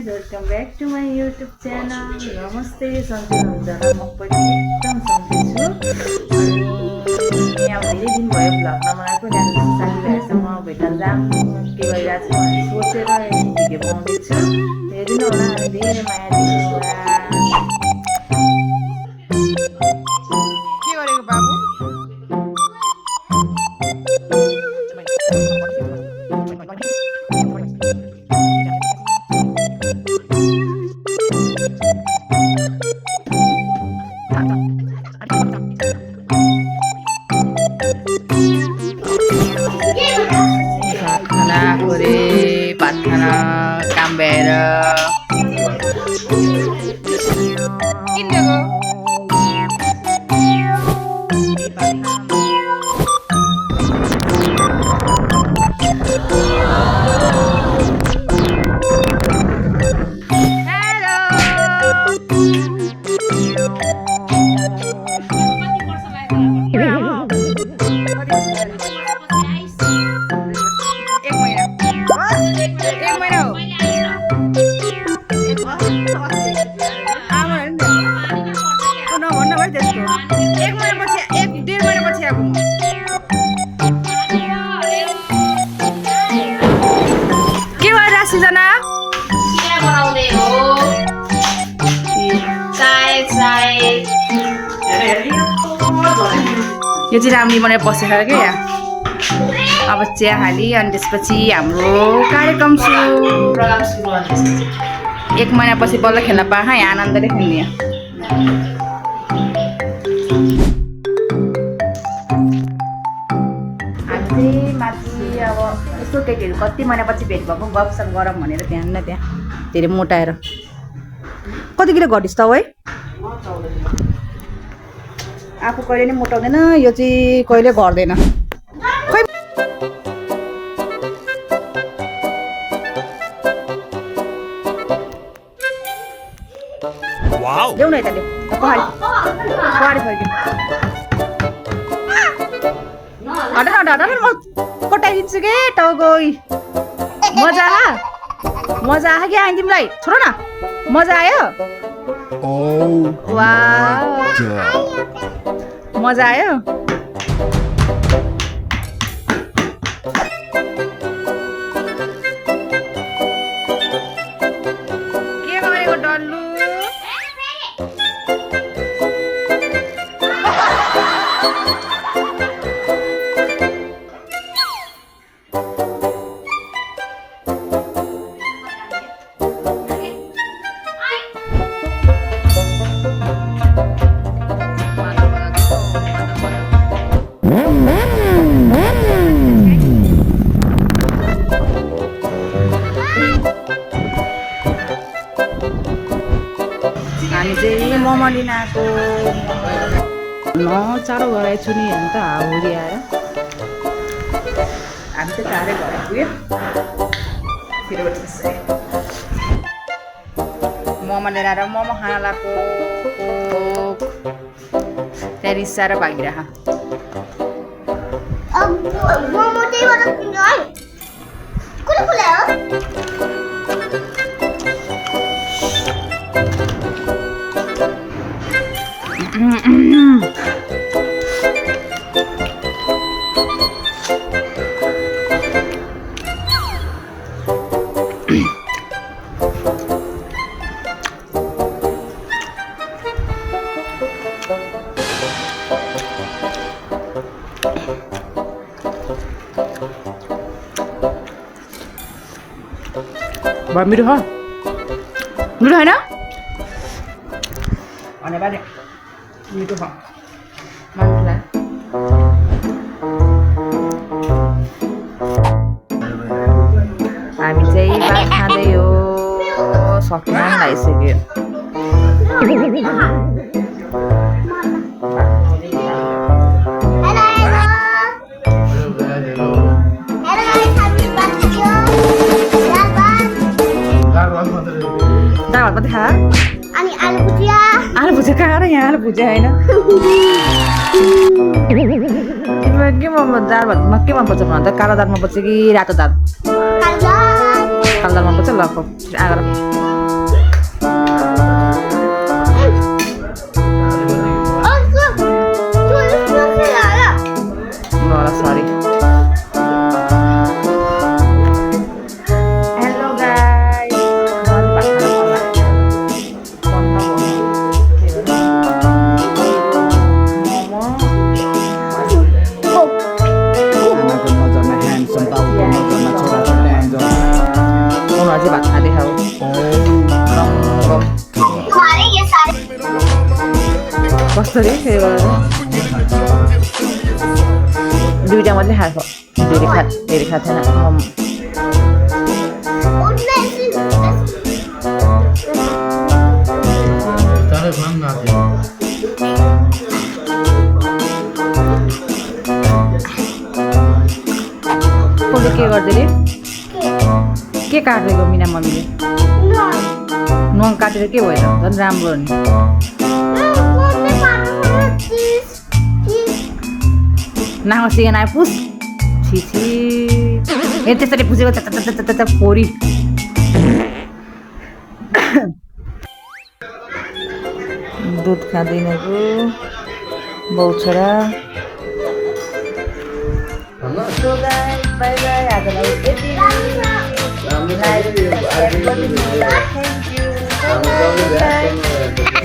Welcome back to my YouTube channel. नमस्ते, सन्चै हुनुहुन्छ? म पनि एकदम सन्चै छु। यहाँ धेरै दिन भयो भ्लग नबनाएको। यहाँ साथीभाइहरूसँग भेट्न जाऊँ के गरिरहेको छु भनेर सोचेर भिडियो बनाउँदैछु। हेर्नु होला, धेरै माया दिनु होला। के गरेको बाबु? भात खाना काम भएर किनेको यो चाहिँ राम्री बनाएर बसेर क्या यहाँ। अब चिया खाली अनि त्यसपछि हाम्रो कार्यक्रम सुरु। 1 महिनापछि बल्ल खेल्न पाएँ, यहाँ आनन्दले खेल्ने। हामी चाहिँ माथि अब यस्तो केटीहरू कति महिनापछि भेट भएको गफसफ गरौँ भनेर त्यहाँ धेरै मोटाएर। कति किलो घटिस् त है? आफू कहिले नि मोटाउँदैन, यो चाहिँ कहिले घट्दैन। खै ल्याउ न यता ल्याउ, पहाडी फर्क्यो। हट न म कोटाइदिन्छु के टाउको। मजा आयो क्या तिमीलाई? छोड न, मजा आयो? वाह, मजा आयो? के गरेको डल्लु? हामी चाहिँ मोमो लिन आएको। चाँडो घर आएछु नि अन्त हाउरी आएर हामी चाहिँ चाँडै घर आइपुग्यो। मोमो लिएर आएर मोमो खान लगाएको। त्यहाँ रिसाएर भागिरह। मिठो छ? मिठो होइन भने बारे मिठो छ। हामी चाहिँ भात खाँदै हो, सक्नु लागिसक्यो। दाल भात खा अनि आलु भुजिया खा र यहाँ आलु भुजिया होइन। तिमीलाई के म दाल भातमा के मनपर्छ भन त कालो दाल मनपर्छ कि रातो दाल कालो दाल मनपर्छ ल आगर सरी हेलो गाइस अझै भात खाँदै खाऊ कस्तो रे दुईवटा मात्रै खाएको धेरै खाएको थिएन कसले के गर्दै रे के काटेको मिना मम्मीले नुहाङ काटेर के भयो त झन् राम्रो नि नाम सिएन आइपुस छिछि ए त्यसरी पुछेको फोरी दुध खाँदैन बाउ छोरा बाई बाई आजलाई यति थ्याङ्क यू